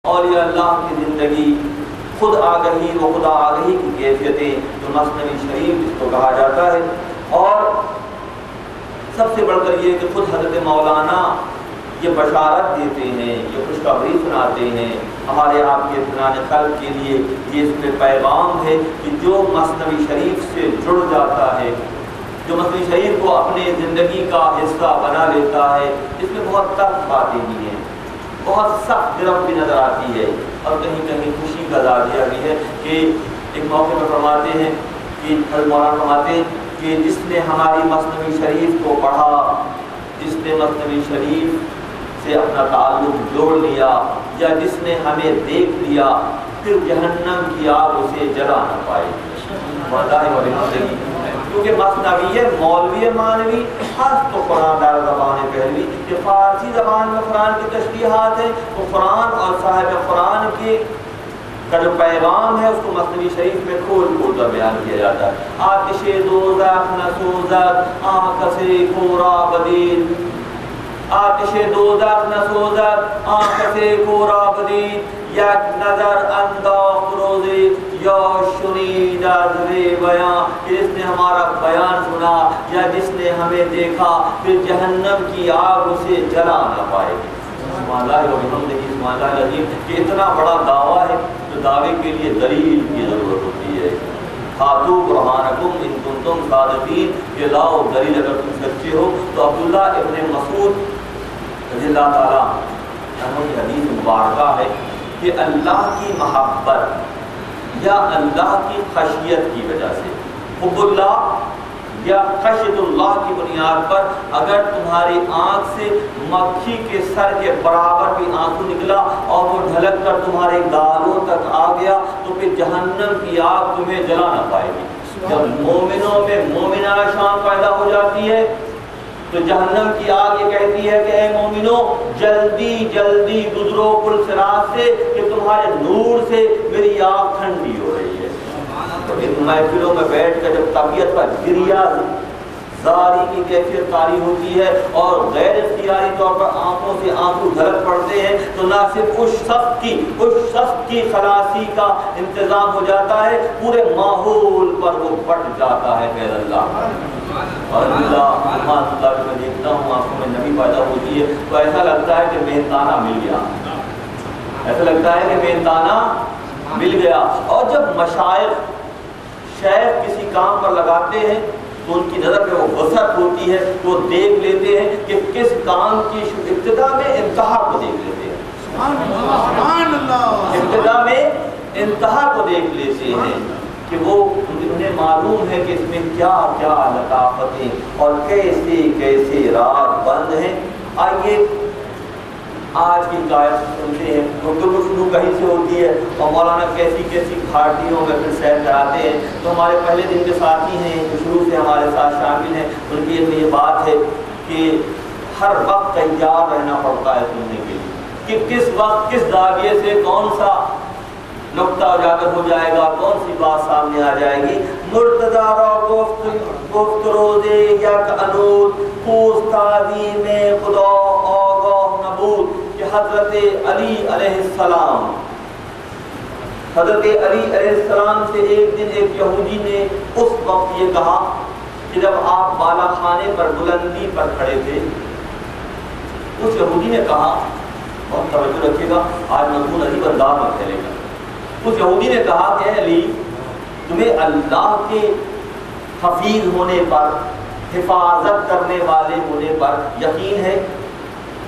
اولیاء اللہ کی زندگی، خود آگہی و خدا آگہی کی کیفیتیں جو مثنوی شریف جس کو کہا جاتا ہے، اور سب سے بڑھ کر یہ کہ خود حضرت مولانا یہ بشارت دیتے ہیں، یہ خوشخبری سناتے ہیں ہمارے آپ کے اطمینان قلب کے لیے۔ یہ اس میں پیغام ہے کہ جو مثنوی شریف سے جڑ جاتا ہے، جو مثنوی شریف کو اپنے زندگی کا حصہ بنا لیتا ہے، اس میں بہت سخت باتیں بھی ہیں، بہت سخت گرفت بھی نظر آتی ہے، اور کہیں کہیں خوشی کا زاویہ بھی ہے کہ ایک موقع پر فرماتے ہیں کہ حضرت مولانا فرماتے ہیں کہ جس نے ہماری مثنوی شریف کو پڑھا، جس نے مثنوی شریف سے اپنا تعلق جوڑ لیا، یا جس نے ہمیں دیکھ لیا، پھر جہنم کی آگ اسے جلا نہ پائے۔ کیونکہ مثنوی مولوی مانوی خاص تو قرآن دار زبان پہلوی، کہ فارسی زبان میں قرآن کی تشریحات ہیں، تو قرآن اور صاحب قرآن کے کا جو پیغام ہے اس کو مثنوی شریف میں کھول کھول کر بیان کیا جاتا ہے۔ آتش دوزخ نسوزد آنکھ سے کورا بدید، آتش دوزخ نسوزد آنکھ سے کورا بدید، یک نظر انداخت روزے یا شنید از وی بیان، کہ جس نے ہمارا بیان سنا یا جس نے ہمیں دیکھا، پھر جہنم کی آگ اسے جلا نہ پائے گی۔ سبحان اللہ و بحمدہ سبحان اللہ العظیم، کہ اتنا بڑا دعویٰ ہے، تو دعوے کے لیے دلیل کی ضرورت ہوتی ہے۔ ہاتھو برہانکم ان کنتم صادقین، کہ لاؤ دلیل اگر تم سچے ہو۔ تو عبداللہ ابن مسعود رضی اللہ تعالیٰ عنہ کی حدیث مبارکہ ہے کہ اللہ کی محبت یا اللہ کی خشیت کی وجہ سے، حب اللہ یا خشیت اللہ کی بنیاد پر اگر تمہاری آنکھ سے مکھی کے سر کے برابر بھی آنسو نکلا اور وہ ڈھلک کر تمہارے گالوں تک آ گیا، تو پھر جہنم کی آگ تمہیں جلا نہ پائے گی۔ جب مومنوں میں مومنانہ شان پیدا ہو جاتی ہے تو جہنم کی آگ یہ کہتی ہے کہ اے مومنوں جلدی جلدی گزرو پل صراط سے، کہ تمہارے نور سے میری آگ ٹھنڈی ہو رہی ہے۔ تو ان محفلوں میں بیٹھ کر جب طبیعت پر گریا زاری کی کیفیت طاری ہوتی ہے اور غیر اختیاری طور پر آنکھوں سے آنسو ڈھلک پڑتے ہیں، تو نہ صرف اس شخص کی خلاصی کا انتظام ہو جاتا ہے، پورے ماحول پر وہ بٹ جاتا ہے خیر اللہ۔ اور اللہ میں دیکھتا ہوں آنکھوں میں نمی پیدا ہوتی ہے تو ایسا لگتا ہے کہ مہنتانہ مل گیا، ایسا لگتا ہے کہ مہنتانہ مل گیا۔ اور جب مشائخ شیخ کسی کام پر لگاتے ہیں تو ان کی نظر پہ وہ وسعت ہوتی ہے، وہ دیکھ لیتے ہیں کہ کس کام کی ابتدا میں انتہا کو دیکھ لیتے ہیں، ابتدا میں انتہا کو دیکھ لیتے ہیں، کہ وہ انہیں معلوم ہے کہ اس میں کیا کیا لطافتیں اور کیسے کیسے راز بند ہیں۔ آئیے آج کی قائد سنتے ہیں، گفتگو شروع کہیں سے ہوتی ہے اور مولانا کیسی کیسی گھاٹیوں میں پھر سیر کراتے ہیں۔ تو ہمارے پہلے دن کے ساتھی ہیں جو شروع سے ہمارے ساتھ شامل ہیں، ان کی یہ بات ہے کہ ہر وقت تیار رہنا پڑتا ہے سننے کے لیے کہ کس وقت کس زاویے سے کون سا نقطہ اجاگر ہو جائے گا، کون سی بات سامنے آ جائے گی۔ مرتضی را گفت روزے یک انود، پوست تعظیم خدا آگاہ نبود، کہ حضرت علی علیہ السلام سے ایک دن ایک یہودی نے اس وقت یہ کہا کہ جب آپ بالا خانے پر بلندی پر کھڑے تھے، اس یہودی نے کہا، بہت توجہ رکھیے گا آج مضمون عجیب انداز میں پھیلے گا، اس یہودی نے کہا کہ اے علی تمہیں اللہ کے حفیظ ہونے پر، حفاظت کرنے والے ہونے پر یقین ہے؟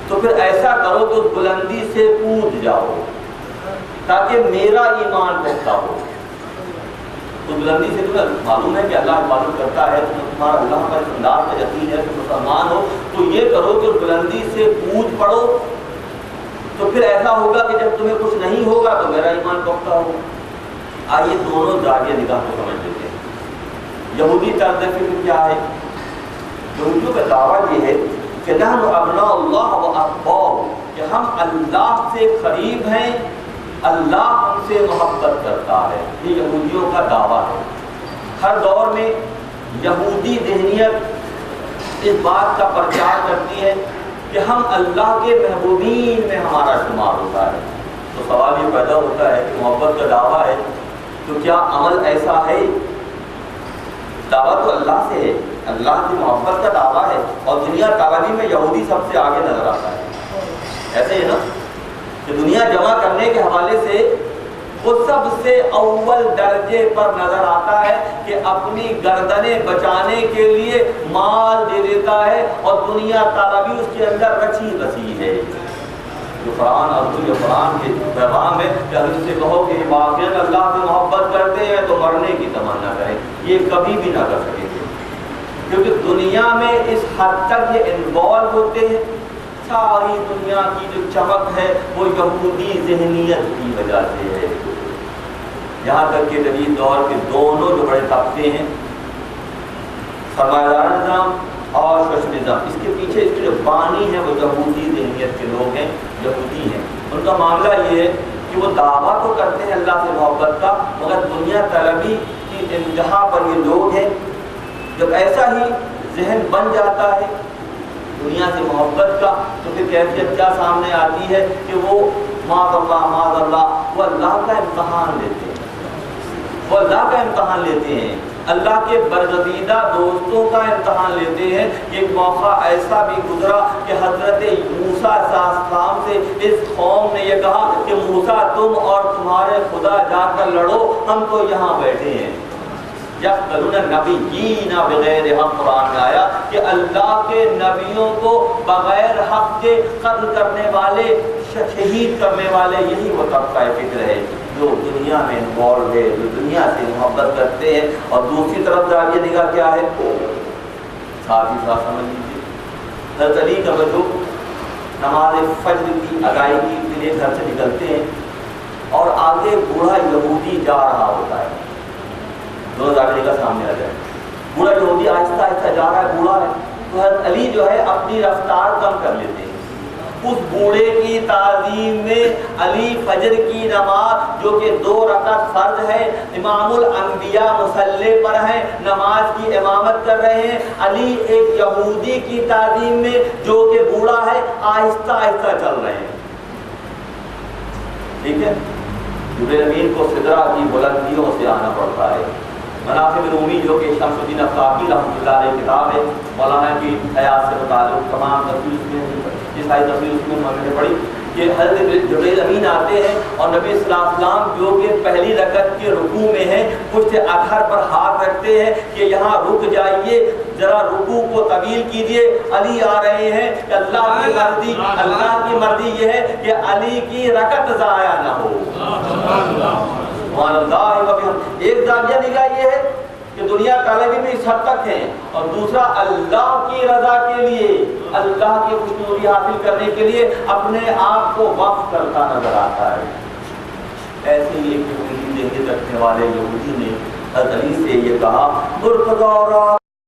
تو پھر ایسا کرو کہ اس بلندی سے کود جاؤ تاکہ میرا ایمان پختہ ہو۔ تو بلندی سے تمہیں معلوم ہے کہ اللہ حفاظت کرتا ہے، تمہارا اللہ پر انداز کا یقین ہے، تم مسلمان ہو، تو یہ کرو کہ اس بلندی سے کود پڑو، تو پھر ایسا ہوگا کہ جب تمہیں کچھ نہیں ہوگا تو میرا ایمان پختہ ہو۔ آئیے دونوں زاویہ نگاہ کو سمجھ لیتے ہیں۔ یہودی طرز فکر کیا ہے؟ یہودیوں کا دعویٰ یہ ہے کہ نحن ابناء اللہ و احباؤہ، کہ ہم اللہ سے قریب ہیں، اللہ ہم سے محبت کرتا ہے۔ یہ یہودیوں کا دعویٰ ہے۔ ہر دور میں یہودی ذہنیت اس بات کا پرچار کرتی ہے کہ ہم اللہ کے محبوبین میں ہمارا شمار ہوتا ہے، تو سوال یہ پیدا ہوتا ہے کہ محبت کا دعویٰ ہے تو کیا عمل ایسا ہے؟ دعویٰ تو اللہ سے ہے، اللہ کی محبت کا دعویٰ ہے، اور دنیا طلبی میں یہودی سب سے آگے نظر آتا ہے۔ ایسے ہی نا کہ دنیا جمع کرنے کے حوالے سے وہ سب سے اول درجے پر نظر آتا ہے کہ اپنی گردنیں بچانے کے لیے مال دے دیتا ہے، اور دنیا طلبی اس کے اندر رچی بسی ہے۔ جو قرآن اور جو قرآن کے پیغام ہے کہ حضرت سے کہو کہ واقعاً اللہ سے محبت کرتے ہیں تو مرنے کی تمنا کریں، یہ کبھی بھی نہ کر سکیں گے، کیونکہ دنیا میں اس حد تک یہ انوالو ہوتے ہیں۔ ساری دنیا کی جو چمک ہے وہ یہودی ذہنیت کی وجہ سے ہے، یہاں تک کہ جدید دور کے دونوں جو بڑے طبقے ہیں، سرمایہ دار نظام اور سوشلزم، اس کے پیچھے اس کے جو بانی ہیں وہ یہودی ذہنیت کے لوگ ہیں، یہودی ہیں۔ ان کا معاملہ یہ ہے کہ وہ دعویٰ تو کرتے ہیں اللہ سے محبت کا، مگر دنیا طلبی کی انتہا پر یہ لوگ ہیں۔ جب ایسا ہی ذہن بن جاتا ہے دنیا سے محبت کا، تو پھر کیفیت کیا سامنے آتی ہے کہ وہ معاذ اللہ وہ اللہ کا امتحان لیتے ہیں، وہ اللہ کا امتحان لیتے ہیں، اللہ کے برگزیدہ دوستوں کا امتحان لیتے ہیں۔ ایک موقع ایسا بھی گزرا کہ حضرت موسیٰ علیہ السلام سے اس قوم نے یہ کہا کہ موسیٰ تم اور تمہارے خدا جا کر لڑو، ہم تو یہاں بیٹھے ہیں۔ یقتلون النبیین بغیر حق، قرآن میں آیا کہ اللہ کے نبیوں کو بغیر حق کے قتل کرنے والے، شہید کرنے والے، یہی وہ طبقہ فکر ہے جو دنیا میں انوالو ہے، جو دنیا سے محبت کرتے ہیں۔ اور دوسری طرف زاویہ نگاہ کیا ہے؟ ساتھ ہی ساتھ سمجھ لیجیے، حضرت علی کا جو نماز فجر کی ادائیگی کے لیے گھر سے نکلتے ہیں اور آگے بوڑھا یہودی جا رہا ہوتا ہے، دونوں زاویہ کا سامنے آ جائے، بوڑھا یہودی آہستہ آہستہ جا رہا ہے، بوڑھا ہے، تو حضرت علی جو ہے اپنی رفتار کم کر لیتے ہیں۔ اس بوڑھے کی تعظیم میں علی فجر کی نماز جو کہ 2 رکعت فرض ہے، امام الانبیاء مصلی پر ہیں، نماز کی امامت کر رہے ہیں، علی ایک یہودی کی تعظیم میں جو کہ بوڑھا ہے آہستہ آہستہ چل رہے ہیں۔ ٹھیک ہے، جبریل امین کو سدرہ کی بلندیوں سے آنا پڑتا ہے۔ مناقب رومی جو کہ شمس الدین افاقی رحمۃ اللہ علیہ کتاب ہے، مولانا کی حیات سے متعلق تمام تفصیل اس میں ساری تفصیل اس میں ہم نے پڑھی کہ حضرت جبریل امین آتے ہیں اور نبی صلی اللہ علیہ وسلم جو کہ پہلی رکعت کے رکوع میں ہیں پشت اطہر پر ہاتھ رکھتے ہیں کہ یہاں رک جائیے، ذرا رکوع کو طویل کیجیے۔ علی آ رہے ہیں کہ اللہ کی مرضی یہ ہے کہ علی کی رکعت ضائع نہ ہو۔ ایک زاویہ نگاہ یہ ہے کہ دنیا طالبی میں اس حد تک ہیں، اور دوسرا اللہ کی رضا کے لیے، اللہ کی خوشنودی حاصل کرنے کے لیے اپنے آپ کو وقف کرتا نظر آتا ہے۔ ایسے ہی ایک ذہنیت رکھنے والے یہودی نے حضرت علی سے یہ کہا